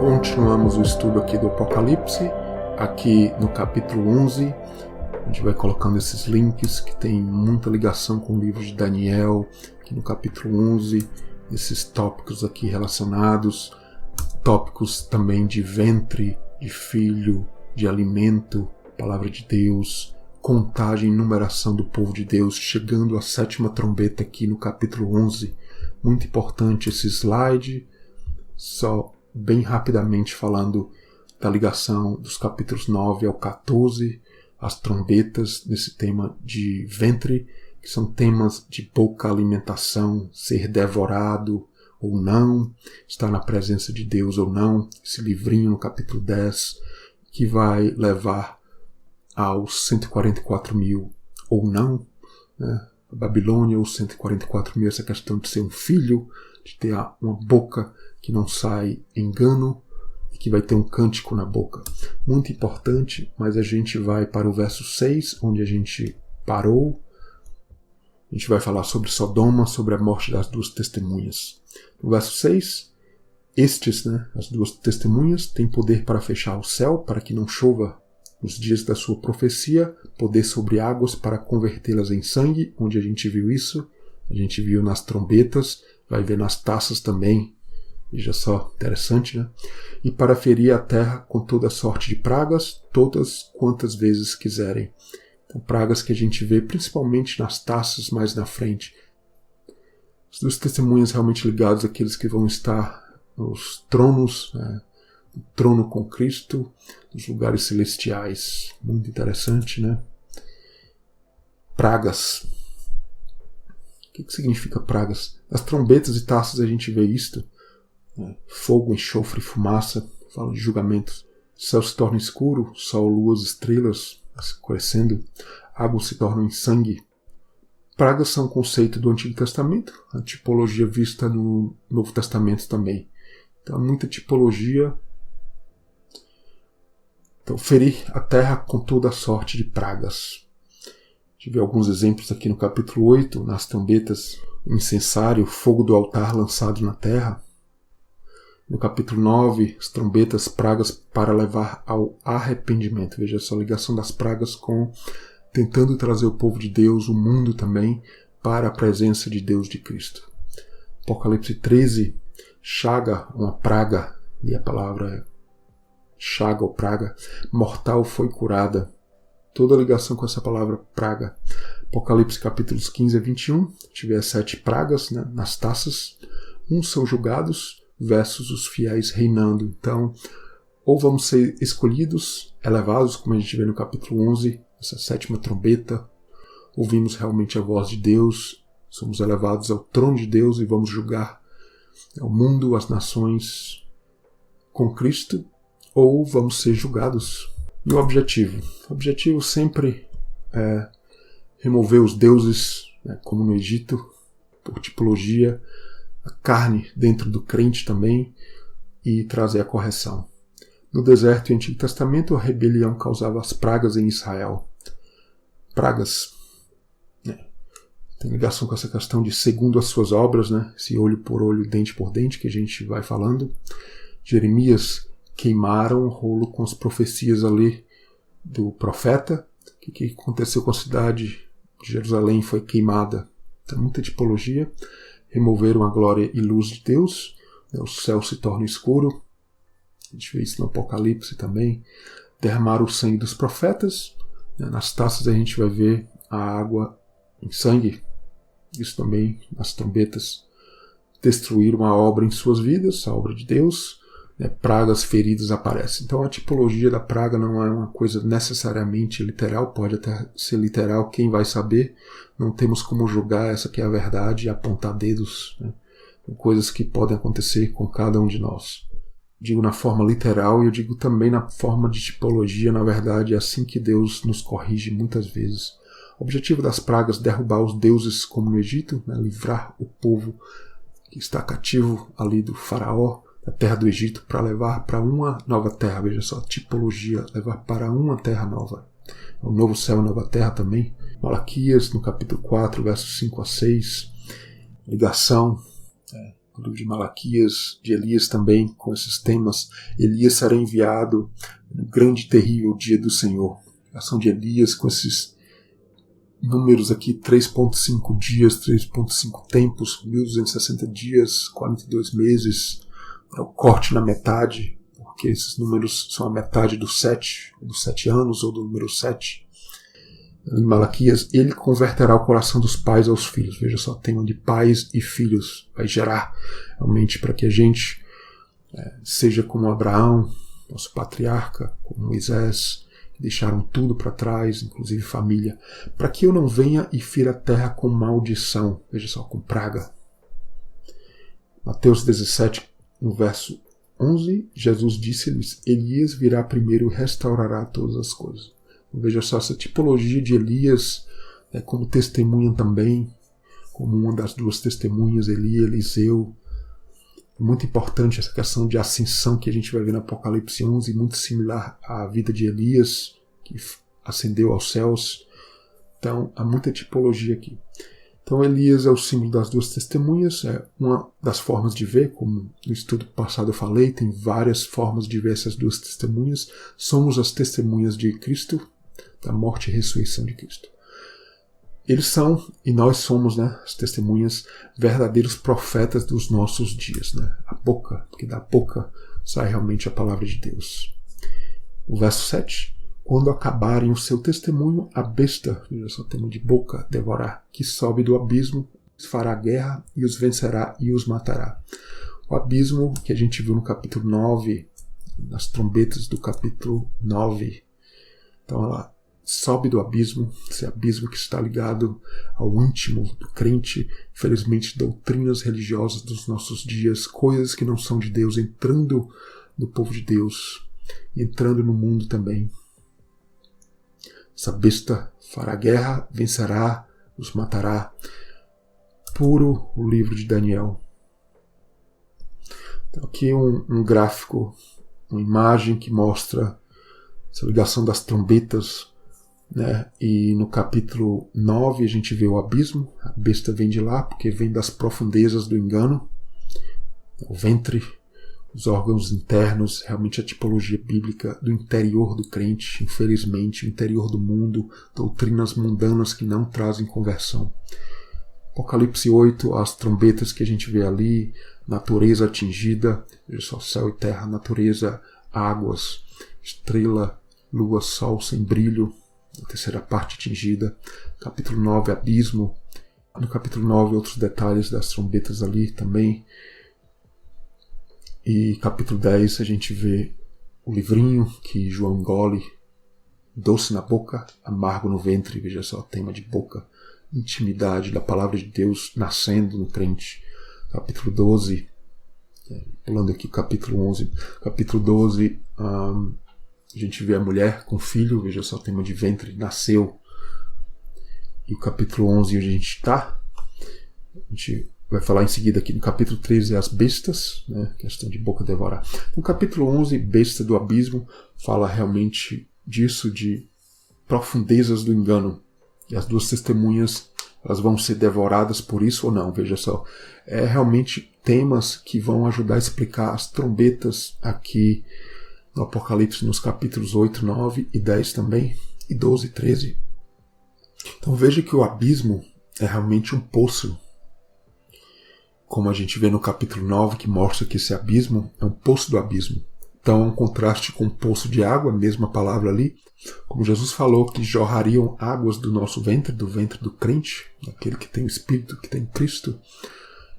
Continuamos o estudo aqui do Apocalipse, aqui no capítulo 11. A gente vai colocando esses links que tem muita ligação com o livro de Daniel, aqui no capítulo 11, esses tópicos aqui relacionados, tópicos também de ventre, de filho, de alimento, palavra de Deus, contagem e numeração do povo de Deus, chegando à 7ª trombeta aqui no capítulo 11. Muito importante esse slide, só bem rapidamente falando da ligação dos capítulos 9 ao 14, as trombetas nesse tema de ventre, que são temas de pouca alimentação, ser devorado ou não, estar na presença de Deus ou não, esse livrinho no capítulo 10, que vai levar aos 144 mil ou não, né? A Babilônia, os 144 mil, essa questão de ser um filho, de ter uma boca que não sai engano e que vai ter um cântico na boca. Muito importante, mas a gente vai para o verso 6, onde a gente parou. A gente vai falar sobre Sodoma, sobre a morte das duas testemunhas. No verso 6, as duas testemunhas, têm poder para fechar o céu, para que não chova nos dias da sua profecia, poder sobre águas para convertê-las em sangue, onde a gente viu isso, a gente viu nas trombetas, vai ver nas taças também, veja só, interessante, né? E para ferir a terra com toda sorte de pragas, todas quantas vezes quiserem. Então, pragas que a gente vê principalmente nas taças mais na frente. As duas testemunhas realmente ligadas àqueles que vão estar nos tronos, né? O trono com Cristo, nos lugares celestiais. Muito interessante, né? Pragas. O que significa pragas? Nas trombetas e taças a gente vê isto. Né? Fogo, enxofre, fumaça. Fala de julgamentos. O céu se torna escuro, sol, luas, estrelas escurecendo. Águas se tornam em sangue. Pragas são um conceito do Antigo Testamento. A tipologia vista no Novo Testamento também. Então, muita tipologia. Então, ferir a terra com toda a sorte de pragas. Tive alguns exemplos aqui no capítulo 8, nas trombetas, o incensário, o fogo do altar lançado na terra. No capítulo 9, as trombetas, pragas para levar ao arrependimento. Veja só a ligação das pragas com tentando trazer o povo de Deus, o mundo também, para a presença de Deus de Cristo. Apocalipse 13, chaga, uma praga, e a palavra é chaga ou praga, mortal foi curada. Toda a ligação com essa palavra praga. Apocalipse capítulos 15 a 21, tiver 7 pragas, né, nas taças. Uns são julgados versus os fiéis reinando. Então, ou vamos ser escolhidos, elevados, como a gente vê no capítulo 11, essa 7ª trombeta. Ouvimos realmente a voz de Deus, somos elevados ao trono de Deus e vamos julgar o mundo, as nações com Cristo. Ou vamos ser julgados. E o objetivo? O objetivo sempre é remover os deuses, né, como no Egito, por tipologia, a carne dentro do crente também, e trazer a correção. No deserto e Antigo Testamento, a rebelião causava as pragas em Israel. Pragas, né, tem ligação com essa questão de segundo as suas obras, né, esse olho por olho, dente por dente, que a gente vai falando. Jeremias queimaram o rolo com as profecias ali do profeta. O que aconteceu com a cidade de Jerusalém foi queimada. Tem muita tipologia. Removeram a glória e luz de Deus. O céu se torna escuro. A gente vê isso no Apocalipse também. Derramaram o sangue dos profetas. Nas taças a gente vai ver a água em sangue. Isso também nas trombetas. Destruíram a obra em suas vidas, a obra de Deus. Pragas, feridas aparecem. Então a tipologia da praga não é uma coisa necessariamente literal, pode até ser literal, quem vai saber? Não temos como julgar, essa que é a verdade, e apontar dedos, né? Coisas que podem acontecer com cada um de nós. Digo na forma literal e eu digo também na forma de tipologia, na verdade é assim que Deus nos corrige muitas vezes. O objetivo das pragas é derrubar os deuses como no Egito, né? Livrar o povo que está cativo ali do faraó, da terra do Egito, para levar para uma nova terra. Veja só, tipologia, levar para uma terra nova. O novo céu e nova terra também. Malaquias, no capítulo 4, versos 5 a 6. Ligação o livro de Malaquias, de Elias também, com esses temas. Elias será enviado no grande e terrível dia do Senhor. A ação de Elias com esses números aqui, 3.5 dias, 3.5 tempos, 1260 dias, 42 meses, é o corte na metade, porque esses números são a metade dos 7 anos, ou do número 7. Em Malaquias, ele converterá o coração dos pais aos filhos. Veja só, tema de pais e filhos. Vai gerar realmente para que a gente seja como Abraão, nosso patriarca, como Moisés, que deixaram tudo para trás, inclusive família, para que eu não venha e fira a terra com maldição. Veja só, com praga. Mateus 17, no verso 11, Jesus disse-lhes: Elias virá primeiro e restaurará todas as coisas. Veja só, essa tipologia de Elias como testemunha também, como uma das duas testemunhas, Eliseu. É muito importante essa questão de ascensão que a gente vai ver no Apocalipse 11, muito similar à vida de Elias, que ascendeu aos céus. Então, há muita tipologia aqui. Então, Elias é o símbolo das duas testemunhas, é uma das formas de ver, como no estudo passado eu falei, tem várias formas de ver essas duas testemunhas. Somos as testemunhas de Cristo, da morte e ressurreição de Cristo. Eles são, e nós somos, as testemunhas, verdadeiros profetas dos nossos dias. A boca, porque da boca sai realmente a palavra de Deus. O verso 7. Quando acabarem o seu testemunho, a besta, veja só, tema de boca, devorar, que sobe do abismo, fará guerra e os vencerá e os matará. O abismo que a gente viu no capítulo 9, nas trombetas do capítulo 9. Então ela sobe do abismo, esse abismo que está ligado ao íntimo do crente, infelizmente doutrinas religiosas dos nossos dias, coisas que não são de Deus, entrando no povo de Deus, entrando no mundo também. Essa besta fará guerra, vencerá, os matará. Puro o livro de Daniel. Então, aqui um gráfico, uma imagem que mostra essa ligação das trombetas, e no capítulo 9 a gente vê o abismo, a besta vem de lá porque vem das profundezas do engano, o ventre, os órgãos internos, realmente a tipologia bíblica do interior do crente, infelizmente, o interior do mundo, doutrinas mundanas que não trazem conversão. Apocalipse 8, as trombetas que a gente vê ali, natureza atingida, veja só, céu e terra, natureza, águas, estrela, lua, sol sem brilho, a terceira parte atingida. Capítulo 9, abismo. No capítulo 9, outros detalhes das trombetas ali também. E capítulo 10, a gente vê o livrinho que João engole, doce na boca, amargo no ventre. Veja só, tema de boca, intimidade da palavra de Deus nascendo no crente. Capítulo 12, pulando aqui o capítulo 11. Capítulo 12, a gente vê a mulher com filho, veja só, tema de ventre, nasceu. E o capítulo 11, onde a gente está, a gente vai falar em seguida aqui no capítulo 13, as bestas, questão de boca devorar. No capítulo 11, besta do abismo, fala realmente disso, de profundezas do engano. E as duas testemunhas, elas vão ser devoradas por isso ou não, veja só. É realmente temas que vão ajudar a explicar as trombetas aqui no Apocalipse, nos capítulos 8, 9 e 10 também, e 12 e 13. Então veja que o abismo é realmente um poço, como a gente vê no capítulo 9, que mostra que esse abismo é um poço do abismo. Então é um contraste com um poço de água, a mesma palavra ali, como Jesus falou que jorrariam águas do nosso ventre, do ventre do crente, aquele que tem o Espírito, que tem Cristo.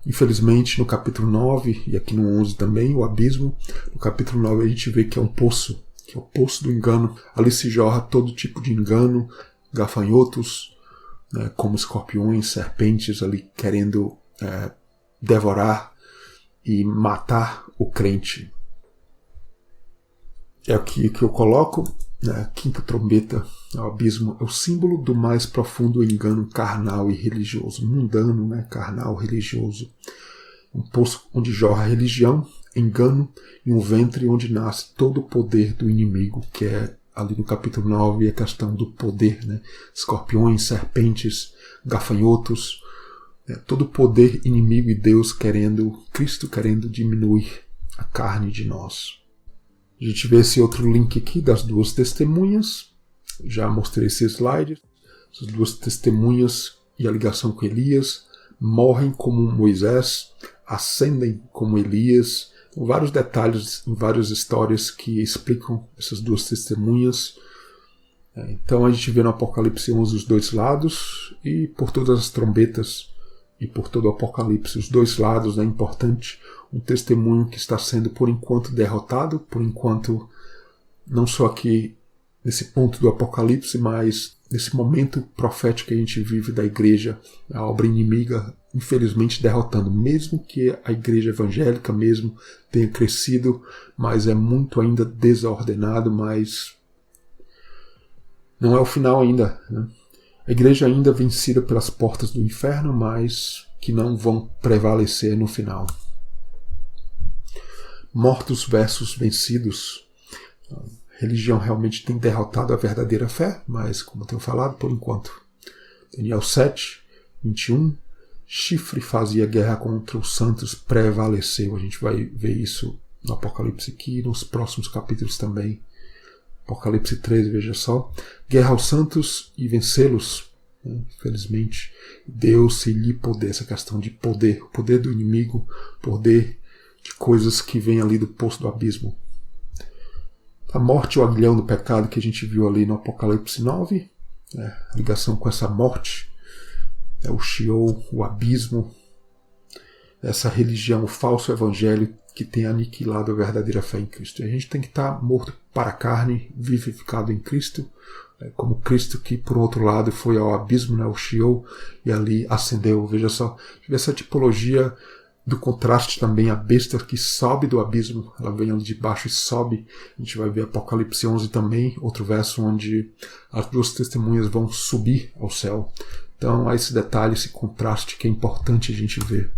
Infelizmente, no capítulo 9, e aqui no 11 também, o abismo, no capítulo 9 a gente vê que é um poço, que é o poço do engano. Ali se jorra todo tipo de engano, gafanhotos, como escorpiões, serpentes, ali querendo devorar e matar o crente. É aqui que eu coloco, a quinta trombeta, o abismo, é o símbolo do mais profundo engano carnal e religioso, mundano, carnal, religioso. Um poço onde jorra religião, engano, e um ventre onde nasce todo o poder do inimigo, que é ali no capítulo 9 a questão do poder, escorpiões, serpentes, gafanhotos, todo poder inimigo e Deus Cristo querendo diminuir a carne de nós. A gente vê esse outro link aqui das duas testemunhas. Já mostrei esse slide. Essas duas testemunhas e a ligação com Elias morrem como Moisés, ascendem como Elias. Vários detalhes em várias histórias que explicam essas duas testemunhas. Então a gente vê no Apocalipse 11 os dois lados, e por todas as trombetas e por todo o Apocalipse os dois lados. É importante um testemunho que está sendo por enquanto derrotado, por enquanto não só aqui nesse ponto do Apocalipse, mas nesse momento profético que a gente vive da igreja, a obra inimiga infelizmente derrotando, mesmo que a igreja evangélica mesmo tenha crescido, mas é muito ainda desordenado, mas não é o final ainda, né? A igreja ainda é vencida pelas portas do inferno, mas que não vão prevalecer no final. Mortos versus vencidos. A religião realmente tem derrotado a verdadeira fé, mas, como eu tenho falado, por enquanto. Daniel 7, 21. Chifre fazia guerra contra os santos, prevaleceu. A gente vai ver isso no Apocalipse aqui, nos próximos capítulos também. Apocalipse 13, veja só. Guerra aos santos e vencê-los. Infelizmente, Deus se lhe poder, essa questão de poder, o poder do inimigo, poder de coisas que vêm ali do poço do abismo. A morte e o aguilhão do pecado que a gente viu ali no Apocalipse 9, a ligação com essa morte, o Sheol, o abismo, essa religião, o falso evangelho que tem aniquilado a verdadeira fé em Cristo. E a gente tem que estar morto para a carne, vivificado em Cristo, como Cristo que, por outro lado, foi ao abismo, o Sheol, e ali ascendeu. Veja só, essa tipologia do contraste também, a besta que sobe do abismo, ela vem ali de baixo e sobe. A gente vai ver Apocalipse 11 também, outro verso onde as duas testemunhas vão subir ao céu. Então há esse detalhe, esse contraste que é importante a gente ver.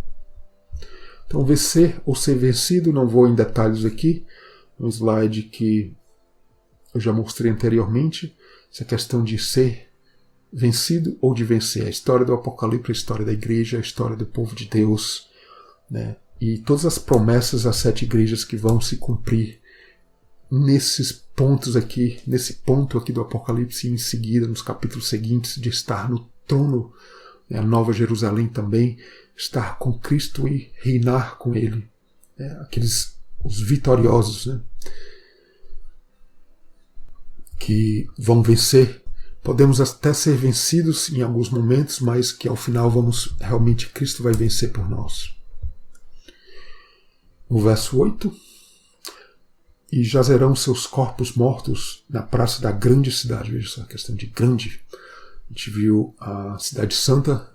Então vencer ou ser vencido, não vou em detalhes aqui, no slide que eu já mostrei anteriormente, essa questão de ser vencido ou de vencer. A história do Apocalipse, a história da igreja, a história do povo de Deus, né? E todas as promessas das 7 igrejas que vão se cumprir nesses pontos aqui, nesse ponto aqui do Apocalipse, e em seguida, nos capítulos seguintes, de estar no trono, a Nova Jerusalém também, estar com Cristo e reinar com Ele, os vitoriosos, né? Que vão vencer. Podemos até ser vencidos em alguns momentos, mas que ao final realmente Cristo vai vencer por nós. No verso 8, e jazerão seus corpos mortos na praça da grande cidade. Veja só a questão de grande. A gente viu a cidade santa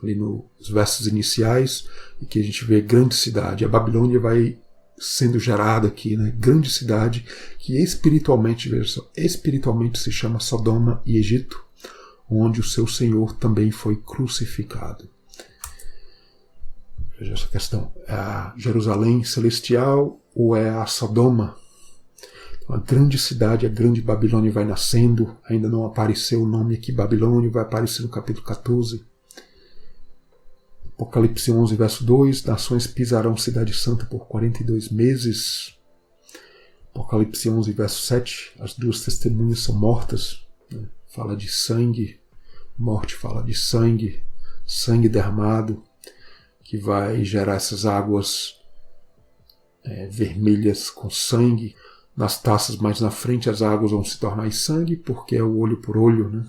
ali nos versos iniciais, e que a gente vê grande cidade. A Babilônia vai sendo gerada aqui, né? Grande cidade que espiritualmente, veja só, espiritualmente se chama Sodoma e Egito, onde o seu Senhor também foi crucificado. Veja essa questão. É a Jerusalém celestial ou é a Sodoma? A grande cidade, a grande Babilônia vai nascendo. Ainda não apareceu o nome aqui, Babilônia, vai aparecer no capítulo 14. Apocalipse 11, verso 2, nações pisarão cidade santa por 42 meses. Apocalipse 11, verso 7, as duas testemunhas são mortas. Fala de sangue, morte fala de sangue, sangue derramado, que vai gerar essas águas vermelhas com sangue. Nas taças mais na frente as águas vão se tornar em sangue, porque é o olho por olho, né?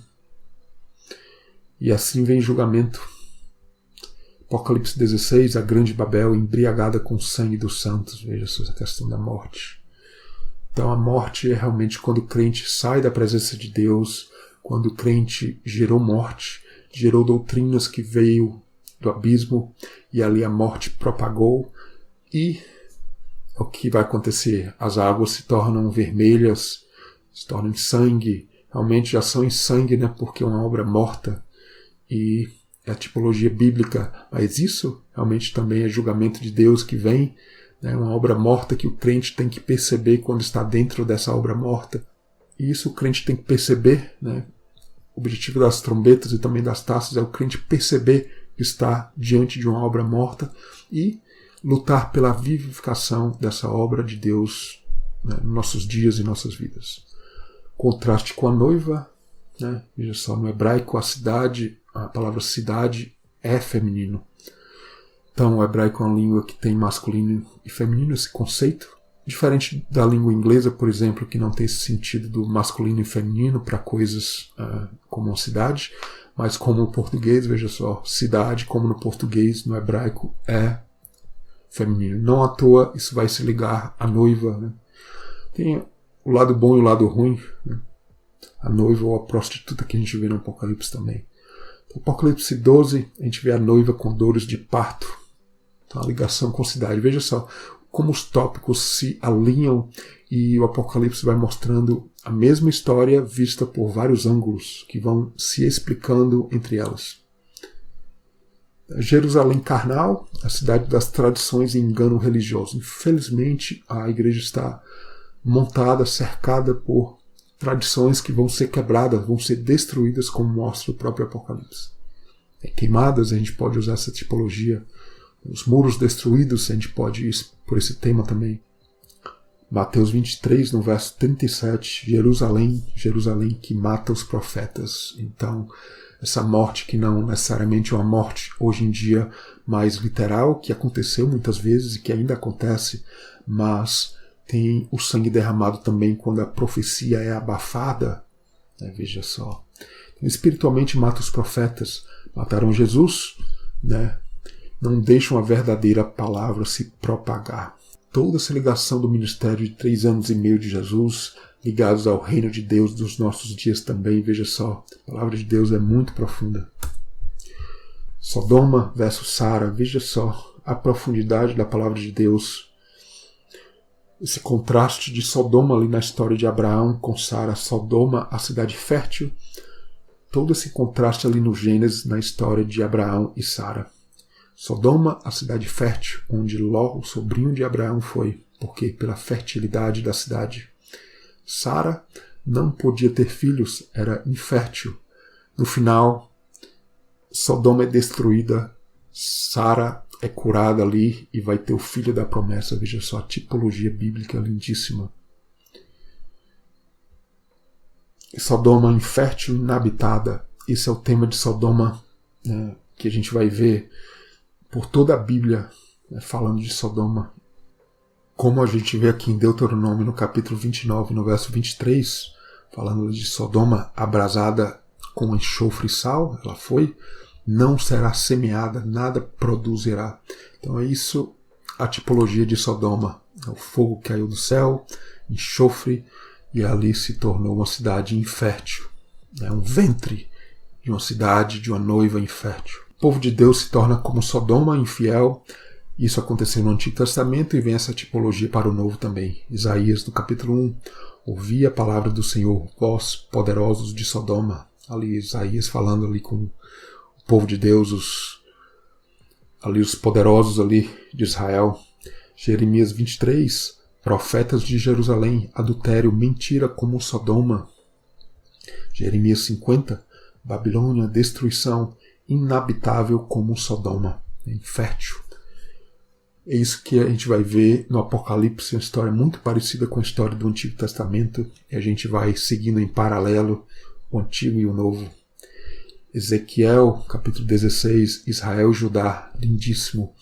E assim vem julgamento. Apocalipse 16, a grande Babel embriagada com o sangue dos santos. Veja essa questão da morte. Então a morte é realmente quando o crente sai da presença de Deus, quando o crente gerou morte, gerou doutrinas que veio do abismo, e ali a morte propagou, e o que vai acontecer? As águas se tornam vermelhas, se tornam em sangue, realmente já são em sangue, né? Porque é uma obra morta, e é a tipologia bíblica, mas isso realmente também é julgamento de Deus que vem, né? Uma obra morta que o crente tem que perceber quando está dentro dessa obra morta, e isso o crente tem que perceber, né? O objetivo das trombetas e também das taças é o crente perceber estar diante de uma obra morta e lutar pela vivificação dessa obra de Deus, né, nos nossos dias e nossas vidas. Contraste com a noiva, né? Veja só, no hebraico a palavra cidade é feminino. Então o hebraico é uma língua que tem masculino e feminino, esse conceito. Diferente da língua inglesa, por exemplo, que não tem esse sentido do masculino e feminino para coisas como uma cidade, mas como o português, veja só, cidade, como no português, no hebraico, é feminino. Não à toa isso vai se ligar à noiva, né? Tem o lado bom e o lado ruim, né? A noiva ou a prostituta que a gente vê no Apocalipse também. No Apocalipse 12, a gente vê a noiva com dores de parto. Então, a ligação com a cidade. Veja só como os tópicos se alinham e o Apocalipse vai mostrando a mesma história vista por vários ângulos que vão se explicando entre elas. Jerusalém carnal, a cidade das tradições e engano religioso. Infelizmente, a igreja está montada, cercada por tradições que vão ser quebradas, vão ser destruídas, como mostra o próprio Apocalipse. Queimadas, a gente pode usar essa tipologia. Os muros destruídos, a gente pode ir por esse tema também. Mateus 23, no verso 37, Jerusalém, Jerusalém que mata os profetas. Então, essa morte que não necessariamente é uma morte hoje em dia mais literal, que aconteceu muitas vezes e que ainda acontece, mas tem o sangue derramado também quando a profecia é abafada. Veja só. Então, espiritualmente mata os profetas. Mataram Jesus, né? Não deixam a verdadeira palavra se propagar. Toda essa ligação do ministério de 3 anos e meio de Jesus, ligados ao reino de Deus dos nossos dias também, veja só, a palavra de Deus é muito profunda. Sodoma versus Sara, veja só a profundidade da palavra de Deus. Esse contraste de Sodoma ali na história de Abraão com Sara, Sodoma, a cidade fértil, todo esse contraste ali no Gênesis na história de Abraão e Sara. Sodoma, a cidade fértil, onde Ló, o sobrinho de Abraão, foi, porque pela fertilidade da cidade. Sara não podia ter filhos, era infértil. No final, Sodoma é destruída, Sara é curada ali e vai ter o filho da promessa. Veja só a tipologia bíblica lindíssima. Sodoma infértil, inabitada. Esse é o tema de Sodoma, né, que a gente vai ver por toda a Bíblia, né, falando de Sodoma. Como a gente vê aqui em Deuteronômio, no capítulo 29, no verso 23, falando de Sodoma abrasada com enxofre e sal, ela foi, não será semeada, nada produzirá. Então é isso a tipologia de Sodoma. O fogo caiu do céu, enxofre, e ali se tornou uma cidade infértil. É um ventre de uma cidade, de uma noiva infértil. O povo de Deus se torna como Sodoma, infiel. Isso aconteceu no Antigo Testamento e vem essa tipologia para o Novo também. Isaías, no capítulo 1, ouvi a palavra do Senhor, vós poderosos de Sodoma. Ali Isaías falando ali com o povo de Deus, os poderosos ali de Israel. Jeremias 23, profetas de Jerusalém, adultério, mentira como Sodoma. Jeremias 50, Babilônia, destruição, inabitável como Sodoma, infértil. É isso que a gente vai ver no Apocalipse, uma história muito parecida com a história do Antigo Testamento, e a gente vai seguindo em paralelo o Antigo e o Novo. Ezequiel, capítulo 16, Israel e Judá, lindíssimo.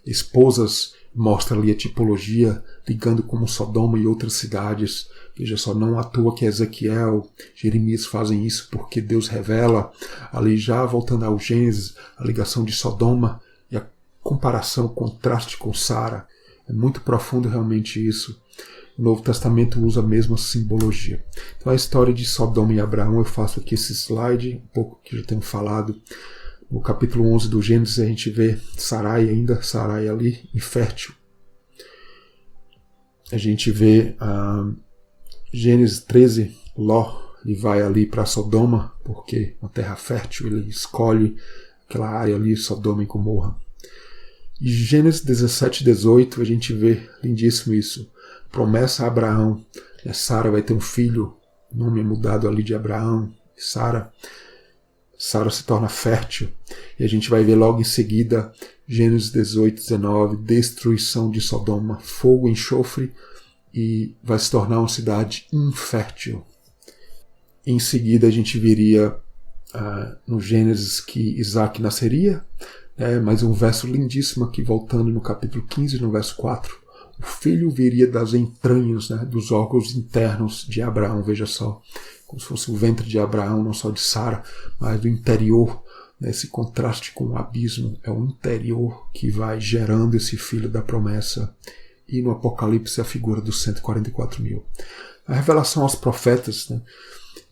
Esposas, mostra ali a tipologia, ligando como Sodoma e outras cidades. Veja só, não à toa que Ezequiel, Jeremias fazem isso, porque Deus revela, ali já voltando ao Gênesis, a ligação de Sodoma e a comparação, o contraste com Sara. É muito profundo realmente isso. O Novo Testamento usa a mesma simbologia. Então a história de Sodoma e Abraão, eu faço aqui esse slide, um pouco que já tenho falado. No capítulo 11 do Gênesis a gente vê Sarai ainda, Sarai ali, infértil. A gente vê Gênesis 13, Ló, ele vai ali para Sodoma, porque uma terra fértil, ele escolhe aquela área ali, Sodoma e Gomorra. E Gênesis 17, 18, a gente vê, lindíssimo isso, promessa a Abraão, Sara vai ter um filho, o nome é mudado ali de Abraão, Sara. Sara se torna fértil. E a gente vai ver logo em seguida, Gênesis 18, 19, destruição de Sodoma, fogo, enxofre, e vai se tornar uma cidade infértil. Em seguida a gente veria no Gênesis que Isaac nasceria, mais um verso lindíssimo aqui, voltando no capítulo 15, no verso 4. O filho viria das entranhas, dos órgãos internos de Abraão, veja só, como se fosse o ventre de Abraão, não só de Sara, mas do interior. Esse contraste com o abismo, é o interior que vai gerando esse filho da promessa. E no Apocalipse a figura dos 144 mil. A revelação aos profetas.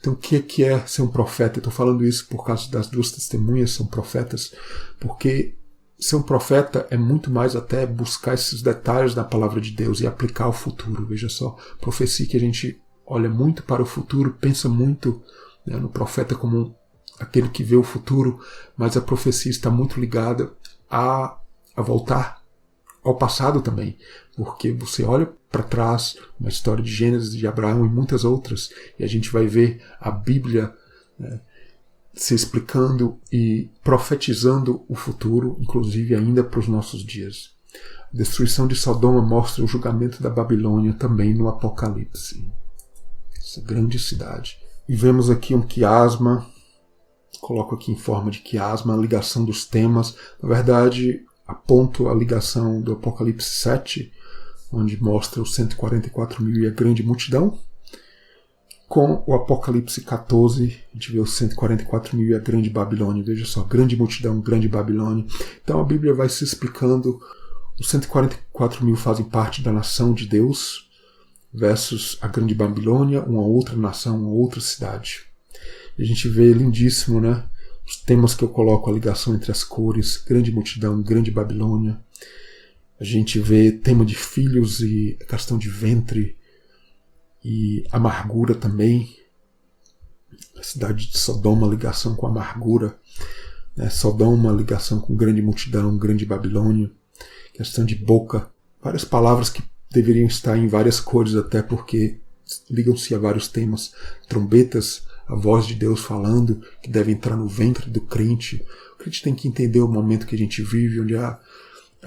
Então o que é ser um profeta? Eu estou falando isso por causa das duas testemunhas, são profetas, porque ser um profeta é muito mais até buscar esses detalhes da palavra de Deus e aplicar ao futuro. Veja só, profecia que a gente olha muito para o futuro, pensa muito no profeta como aquele que vê o futuro, mas a profecia está muito ligada a voltar ao passado também, porque você olha para trás, uma história de Gênesis, de Abraão e muitas outras, e a gente vai ver a Bíblia se explicando e profetizando o futuro, inclusive ainda para os nossos dias. A destruição de Sodoma mostra o julgamento da Babilônia também no Apocalipse. Essa grande cidade. E vemos aqui um quiasma, coloco aqui em forma de quiasma a ligação dos temas. Na verdade, aponto a ligação do Apocalipse 7, onde mostra os 144 mil e a grande multidão, com o Apocalipse 14, a gente vê os 144 mil e a grande Babilônia. Veja só, grande multidão, grande Babilônia. Então a Bíblia vai se explicando. Os 144 mil fazem parte da nação de Deus, versus a grande Babilônia, uma outra nação, uma outra cidade. E a gente vê lindíssimo, os temas que eu coloco, a ligação entre as cores, grande multidão, grande Babilônia. A gente vê tema de filhos e a questão de ventre e amargura também. A cidade de Sodoma, ligação com amargura. Sodoma, ligação com grande multidão, grande Babilônia. Questão de boca. Várias palavras que deveriam estar em várias cores, até porque ligam-se a vários temas. Trombetas, a voz de Deus falando, que deve entrar no ventre do crente. O crente tem que entender o momento que a gente vive, onde a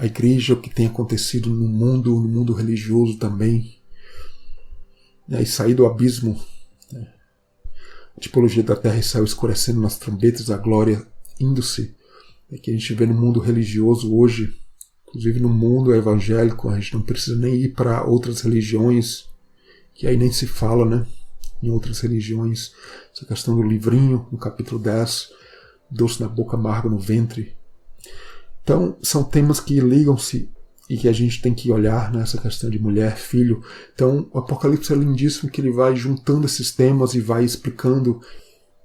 igreja, o que tem acontecido no mundo religioso também. E sair do abismo. A tipologia da terra e céu escurecendo nas trombetas, a glória indo-se. Que a gente vê no mundo religioso hoje, inclusive no mundo evangélico, a gente não precisa nem ir para outras religiões, que aí nem se fala, em outras religiões. Essa questão do livrinho, no capítulo 10, doce na boca, amargo no ventre. Então, são temas que ligam-se e que a gente tem que olhar nessa questão de mulher, filho. Então, o Apocalipse é lindíssimo, que ele vai juntando esses temas e vai explicando.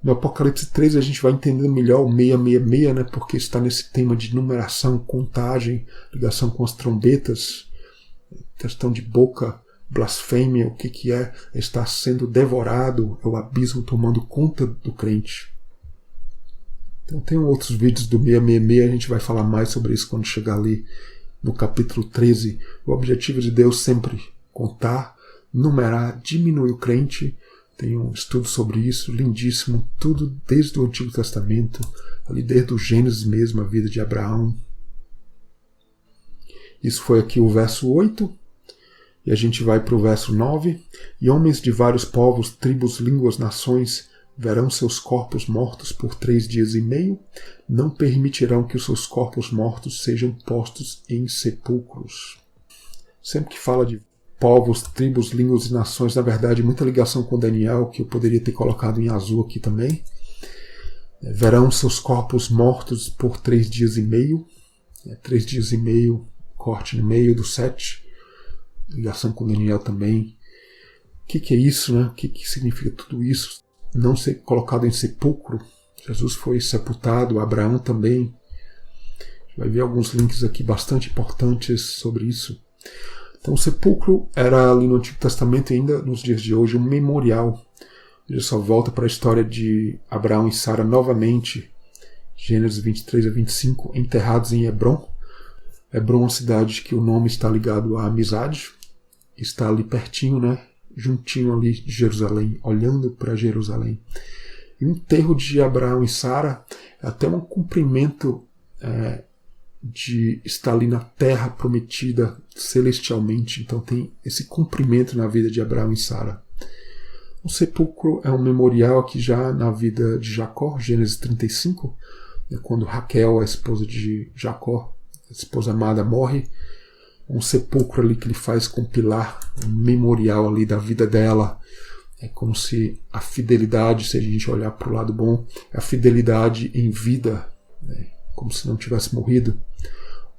No Apocalipse 3 a gente vai entendendo melhor o 666, porque está nesse tema de numeração, contagem, ligação com as trombetas, questão de boca, blasfêmia, o que é estar sendo devorado, é o abismo tomando conta do crente. Então tem outros vídeos do 666, a gente vai falar mais sobre isso quando chegar ali no capítulo 13. O objetivo de Deus sempre contar, numerar, diminuir o crente. Tem um estudo sobre isso, lindíssimo, tudo desde o Antigo Testamento, ali desde o Gênesis mesmo, a vida de Abraão. Isso foi aqui o verso 8, e a gente vai para o verso 9. E homens de vários povos, tribos, línguas, nações, verão seus corpos mortos por 3 dias e meio, não permitirão que os seus corpos mortos sejam postos em sepulcros. Sempre que fala de povos, tribos, línguas e nações, na verdade, muita ligação com Daniel, que eu poderia ter colocado em azul aqui também. Verão seus corpos mortos por 3 dias e meio. 3 dias e meio, corte no meio do 7. Ligação com Daniel também. O que é isso, O que significa tudo isso? Não ser colocado em sepulcro. Jesus foi sepultado, Abraão também. A gente vai ver alguns links aqui bastante importantes sobre isso. Então o sepulcro era ali no Antigo Testamento e ainda nos dias de hoje um memorial. Ele só volta para a história de Abraão e Sara novamente, Gênesis 23 a 25, enterrados em Hebrom. Hebrom é uma cidade que o nome está ligado à amizade, está ali pertinho, juntinho ali de Jerusalém, olhando para Jerusalém. E o enterro de Abraão e Sara é até um cumprimento de estar ali na terra prometida celestialmente. Então tem esse cumprimento na vida de Abraão e Sara. O sepulcro é um memorial aqui já na vida de Jacó, Gênesis 35, quando Raquel, a esposa de Jacó, a esposa amada, morre. Um sepulcro ali que ele faz com pilar, um memorial ali da vida dela. É como se a fidelidade, se a gente olhar para o lado bom, a fidelidade em vida, como se não tivesse morrido.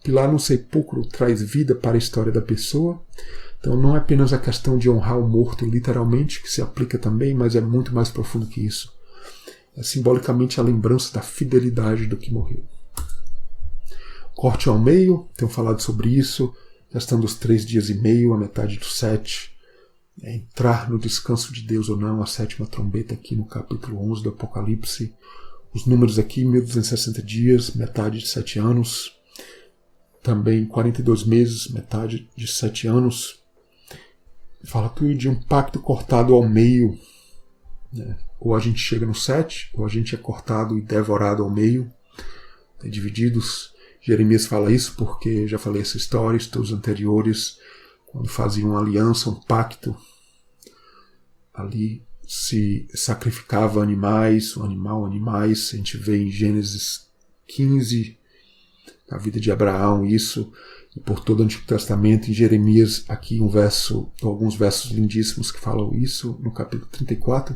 O pilar no sepulcro traz vida para a história da pessoa. Então não é apenas a questão de honrar o morto literalmente, que se aplica também, mas é muito mais profundo que isso. É simbolicamente a lembrança da fidelidade do que morreu. Corte ao meio, tenho falado sobre isso, questão dos 3 dias e meio, a metade dos 7. Entrar no descanso de Deus ou não, a 7ª trombeta aqui no capítulo 11 do Apocalipse. Os números aqui, 1260 dias, metade de 7 anos. Também 42 meses, metade de 7 anos. Fala tudo de um pacto cortado ao meio. Ou a gente chega no 7, ou a gente é cortado e devorado ao meio. Divididos. Jeremias fala isso porque já falei essa história, estudos anteriores, quando faziam uma aliança, um pacto. Ali se sacrificava animais, animais. A gente vê em Gênesis 15, na vida de Abraão, isso. E por todo o Antigo Testamento, em Jeremias, aqui alguns versos lindíssimos que falam isso, no capítulo 34.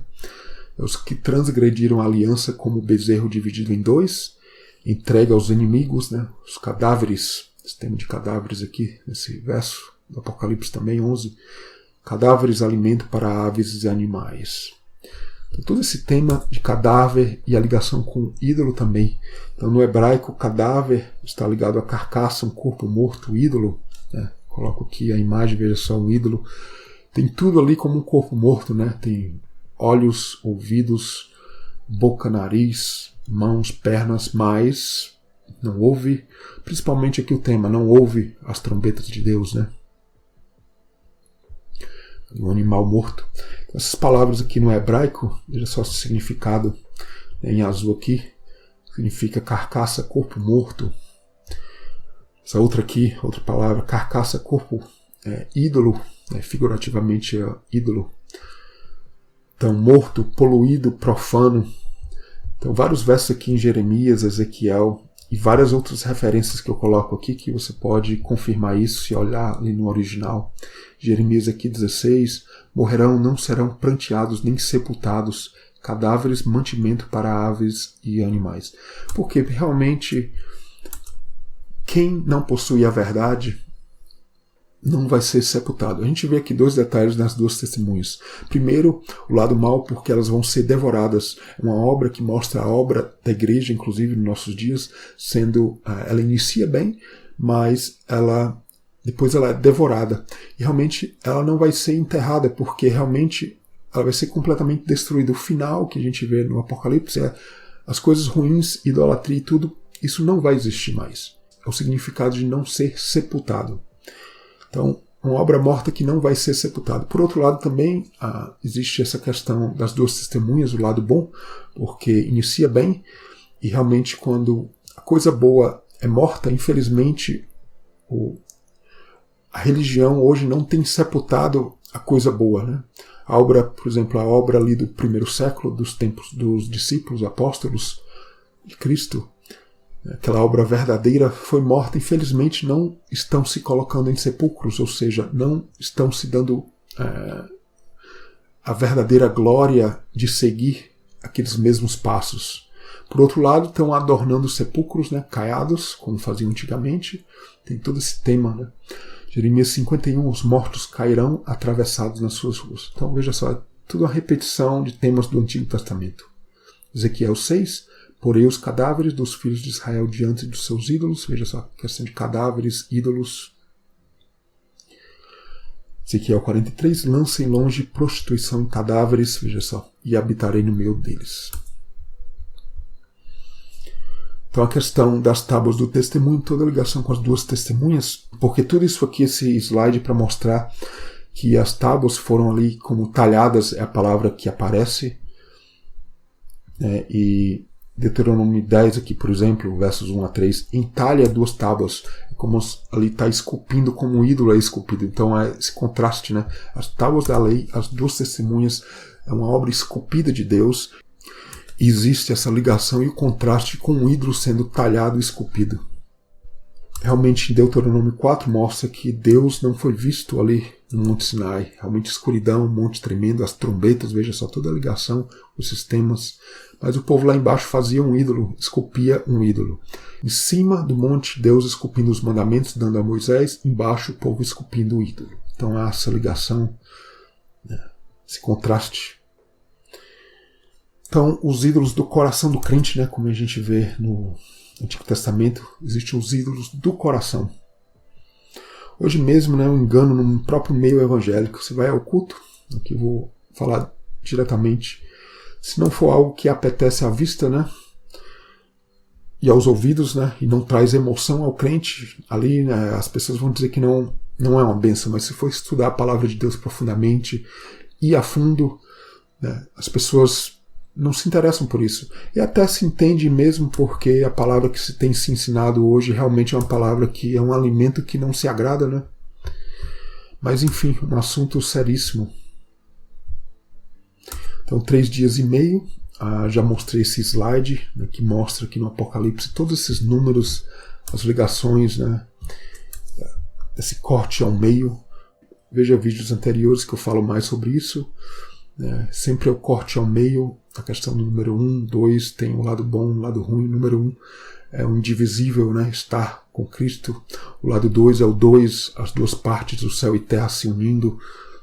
Os que transgrediram a aliança como bezerro dividido em 2, entregue aos inimigos, os cadáveres, esse termo de cadáveres aqui, nesse verso do Apocalipse também, 11, cadáveres, alimento para aves e animais. Então, todo esse tema de cadáver e a ligação com ídolo também. Então, no hebraico, cadáver está ligado à carcaça, um corpo morto, ídolo. Coloco aqui a imagem, veja só, um ídolo. Tem tudo ali como um corpo morto, Tem olhos, ouvidos, boca, nariz, mãos, pernas, mas não ouve, principalmente aqui o tema, não ouve as trombetas de Deus, Um animal morto. Essas palavras aqui no hebraico, veja só o significado em azul aqui, significa carcaça, corpo morto. Essa outra aqui, outra palavra, carcaça, corpo, ídolo, figurativamente ídolo. Então, morto, poluído, profano. Então, vários versos aqui em Jeremias, Ezequiel e várias outras referências que eu coloco aqui que você pode confirmar isso se olhar ali no original. Jeremias aqui 16, morrerão, não serão pranteados nem sepultados, cadáveres, mantimento para aves e animais. Porque realmente quem não possui a verdade não vai ser sepultado. A gente vê aqui 2 detalhes nas 2 testemunhas. Primeiro, o lado mal, porque elas vão ser devoradas. É uma obra que mostra a obra da igreja, inclusive nos nossos dias, ela inicia bem, mas depois ela é devorada. E realmente ela não vai ser enterrada, porque realmente ela vai ser completamente destruída. O final que a gente vê no Apocalipse é as coisas ruins, idolatria e tudo, isso não vai existir mais. É o significado de não ser sepultado. Então, uma obra morta que não vai ser sepultada. Por outro lado, também existe essa questão das 2 testemunhas, o lado bom, porque inicia bem, e realmente quando a coisa boa é morta, infelizmente, a religião hoje não tem sepultado a coisa boa. A obra, por exemplo, a obra ali do 1º século, dos tempos dos discípulos, apóstolos de Cristo, aquela obra verdadeira foi morta, infelizmente não estão se colocando em sepulcros, ou seja, não estão se dando a verdadeira glória de seguir aqueles mesmos passos. Por outro lado, estão adornando sepulcros, caiados, como faziam antigamente. Tem todo esse tema. Jeremias 51, os mortos cairão atravessados nas suas ruas. Então veja só, é tudo uma repetição de temas do Antigo Testamento. Ezequiel 6, porei os cadáveres dos filhos de Israel diante dos seus ídolos. Veja só, questão de cadáveres, ídolos. Ezequiel 43, lancem longe prostituição em cadáveres, veja só, e habitarei no meio deles. Então a questão das tábuas do testemunho, toda a ligação com as 2 testemunhas, porque tudo isso aqui, esse slide para mostrar que as tábuas foram ali como talhadas, é a palavra que aparece, E Deuteronômio 10 aqui, por exemplo, versos 1 a 3, entalha 2 tábuas, é como ali está esculpindo como um ídolo é esculpido. Então há esse contraste, né? As tábuas da lei, as 2 testemunhas, é uma obra esculpida de Deus. E existe essa ligação e o contraste com um ídolo sendo talhado e esculpido. Realmente, em Deuteronômio 4 mostra que Deus não foi visto ali no Monte Sinai. Realmente escuridão, um monte tremendo, as trombetas, veja só toda a ligação, os sistemas. Mas o povo lá embaixo fazia um ídolo, esculpia um ídolo. Em cima do monte, Deus esculpindo os mandamentos, dando a Moisés. Embaixo, o povo esculpindo o ídolo. Então há essa ligação, esse contraste. Então, os ídolos do coração do crente, né, como a gente vê no Antigo Testamento, existem os ídolos do coração. Hoje mesmo, né, um engano no próprio meio evangélico. Você vai ao culto, aqui eu vou falar diretamente, se não for algo que apetece à vista, né, e aos ouvidos, né, e não traz emoção ao crente, ali, né, as pessoas vão dizer que não é uma bênção, mas se for estudar a palavra de Deus profundamente e a fundo, né, as pessoas não se interessam por isso. E até se entende mesmo porque a palavra que se tem se ensinado hoje realmente é uma palavra que é um alimento que não se agrada, né? Mas enfim, um assunto seríssimo. Então, 3 dias e meio, já mostrei esse slide, né, que mostra aqui no Apocalipse todos esses números, as ligações, né, esse corte ao meio. Veja vídeos anteriores que eu falo mais sobre isso. Sempre é o corte ao meio, a questão do número 1, 2, tem um lado bom, um lado ruim. O número 1 é o indivisível, né, estar com Cristo. O lado 2 é o 2, as 2 partes do céu e terra se unindo,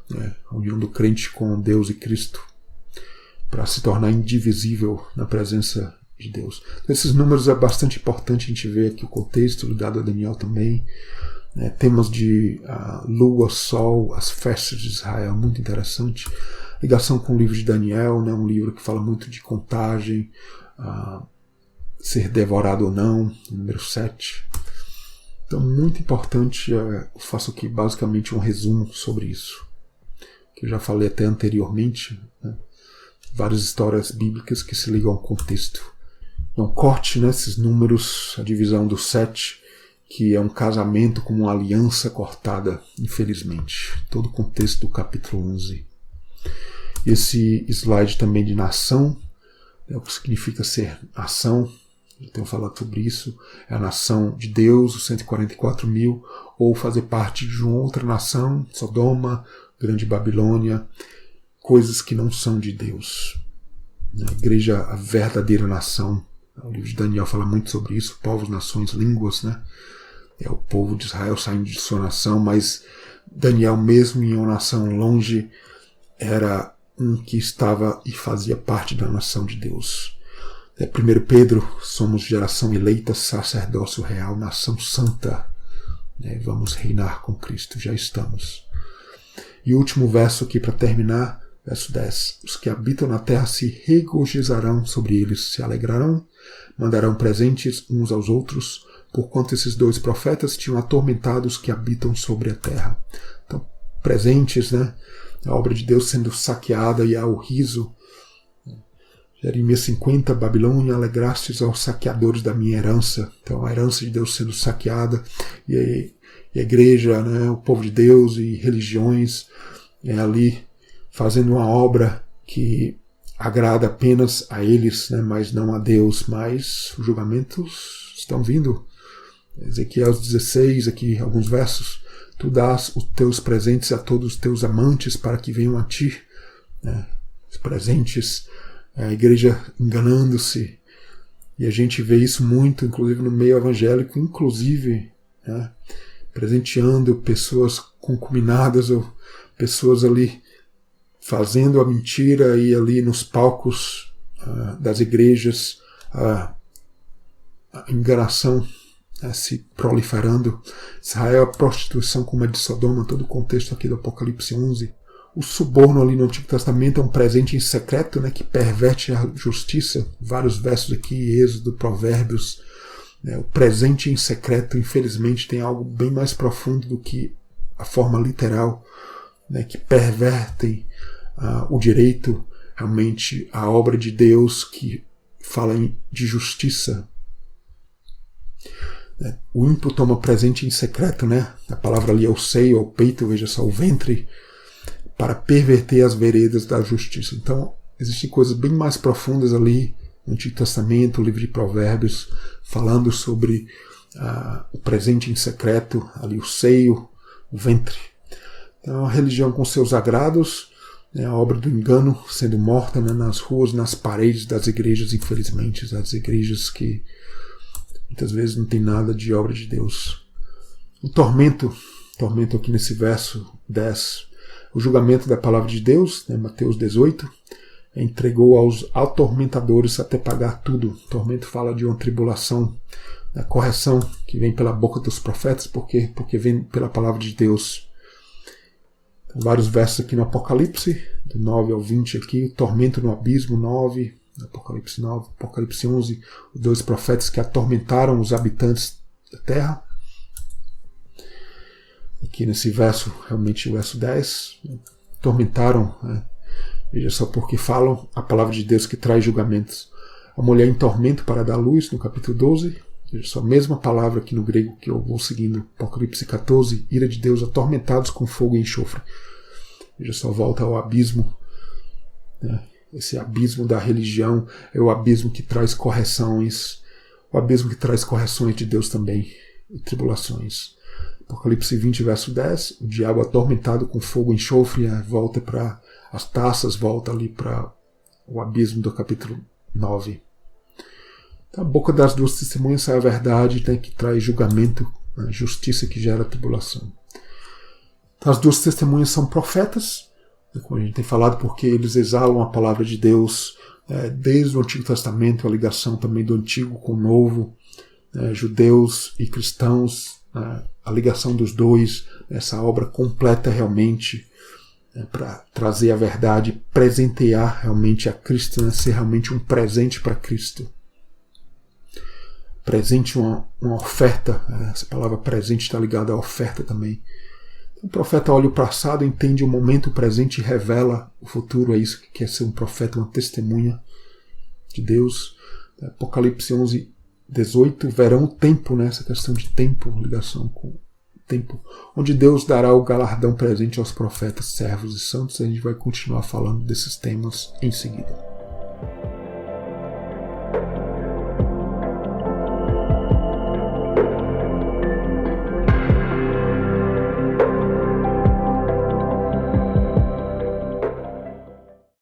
né, a união do crente com Deus e Cristo, para se tornar indivisível na presença de Deus. Então, esses números é bastante importante a gente ver aqui o contexto ligado a Daniel também. Temas de lua, sol, as festas de Israel, muito interessante. Ligação com o livro de Daniel, né, um livro que fala muito de contagem, ser devorado ou não, número 7. Então, muito importante, eu faço aqui basicamente um resumo sobre isso, que eu já falei até anteriormente, né, várias histórias bíblicas que se ligam ao contexto. É um corte nesses números, a divisão do 7, que é um casamento como uma aliança cortada, infelizmente. Todo o contexto do capítulo 11. Esse slide também de nação, o que significa ser nação, eu tenho falado sobre isso, é a nação de Deus, os 144 mil, ou fazer parte de uma outra nação, Sodoma, Grande Babilônia, coisas que não são de Deus. A igreja, a verdadeira nação, o livro de Daniel fala muito sobre isso, povos, nações, línguas, né? É o povo de Israel saindo de sua nação, mas Daniel, mesmo em uma nação longe, era um que estava e fazia parte da nação de Deus. 1 Pedro, somos geração eleita, sacerdócio real, nação santa. Vamos reinar com Cristo, já estamos. E o último verso aqui para terminar, verso 10. Os que habitam na terra se regozijarão sobre eles, se alegrarão, mandarão presentes uns aos outros, porquanto esses 2 profetas tinham atormentado os que habitam sobre a terra. Então, presentes, né? A obra de Deus sendo saqueada e há o riso. Jeremias 50, Babilônia, alegrastes aos saqueadores da minha herança. Então, a herança de Deus sendo saqueada e a igreja, né? O povo de Deus e religiões ali fazendo uma obra que agrada apenas a eles, né? Mas não a Deus. Mas os julgamentos estão vindo. Ezequiel 16, aqui alguns versos. Tu dás os teus presentes a todos os teus amantes para que venham a ti. Os presentes, a igreja enganando-se. E a gente vê isso muito, inclusive no meio evangélico, inclusive, né, presenteando pessoas concubinadas ou pessoas ali fazendo a mentira e ali nos palcos das igrejas a enganação se proliferando. Israel, a prostituição como a de Sodoma, todo o contexto aqui do Apocalipse 11. O suborno ali no Antigo Testamento é um presente em secreto, né, que perverte a justiça. Vários versos aqui, Êxodo, Provérbios. O presente em secreto, infelizmente, tem algo bem mais profundo do que a forma literal, né, que pervertem o direito, realmente a obra de Deus, que fala de justiça. O ímpio toma presente em secreto, né? A palavra ali é o seio, é o peito, veja só, o ventre, para perverter as veredas da justiça. Então, existem coisas bem mais profundas ali no Antigo Testamento, o livro de Provérbios, falando sobre o presente em secreto, ali o seio, o ventre. Então, a religião com seus agrados, né, a obra do engano sendo morta, né, nas ruas, nas paredes das igrejas, infelizmente, as igrejas que muitas vezes não tem nada de obra de Deus. O tormento aqui nesse verso 10, o julgamento da palavra de Deus, né, Mateus 18, entregou aos atormentadores até pagar tudo. O tormento fala de uma tribulação, a correção que vem pela boca dos profetas, porque vem pela palavra de Deus. Tem vários versos aqui no Apocalipse, do 9 ao 20 aqui, o tormento no abismo, 9, Apocalipse 9, Apocalipse 11, os 2 profetas que atormentaram os habitantes da terra. Aqui nesse verso, realmente o verso 10, atormentaram, né? Veja só, porque falam a palavra de Deus que traz julgamentos. A mulher em tormento para dar luz, no capítulo 12, veja só, a mesma palavra aqui no grego que eu vou seguindo, Apocalipse 14, ira de Deus, atormentados com fogo e enxofre. Veja só, volta ao abismo, né? Esse abismo da religião é o abismo que traz correções, o abismo que traz correções de Deus também, e tribulações. Apocalipse 20, verso 10, o diabo atormentado com fogo e enxofre, volta para as taças, volta ali para o abismo do capítulo 9. Da boca das 2 testemunhas sai a verdade, né, que traz julgamento, a justiça que gera tribulação. As 2 testemunhas são profetas, como a gente tem falado, porque eles exalam a palavra de Deus desde o Antigo Testamento, a ligação também do Antigo com o Novo, judeus e cristãos, a ligação dos dois, essa obra completa realmente, para trazer a verdade, presentear realmente a Cristo, né, ser realmente um presente para Cristo. Presente, uma oferta, essa palavra presente está ligada à oferta também. O profeta olha o passado, entende o momento presente e revela o futuro. É isso que quer ser um profeta, uma testemunha de Deus. Apocalipse 11, 18, verão o tempo, né? Essa questão de tempo, ligação com o tempo, onde Deus dará o galardão presente aos profetas, servos e santos. A gente vai continuar falando desses temas em seguida.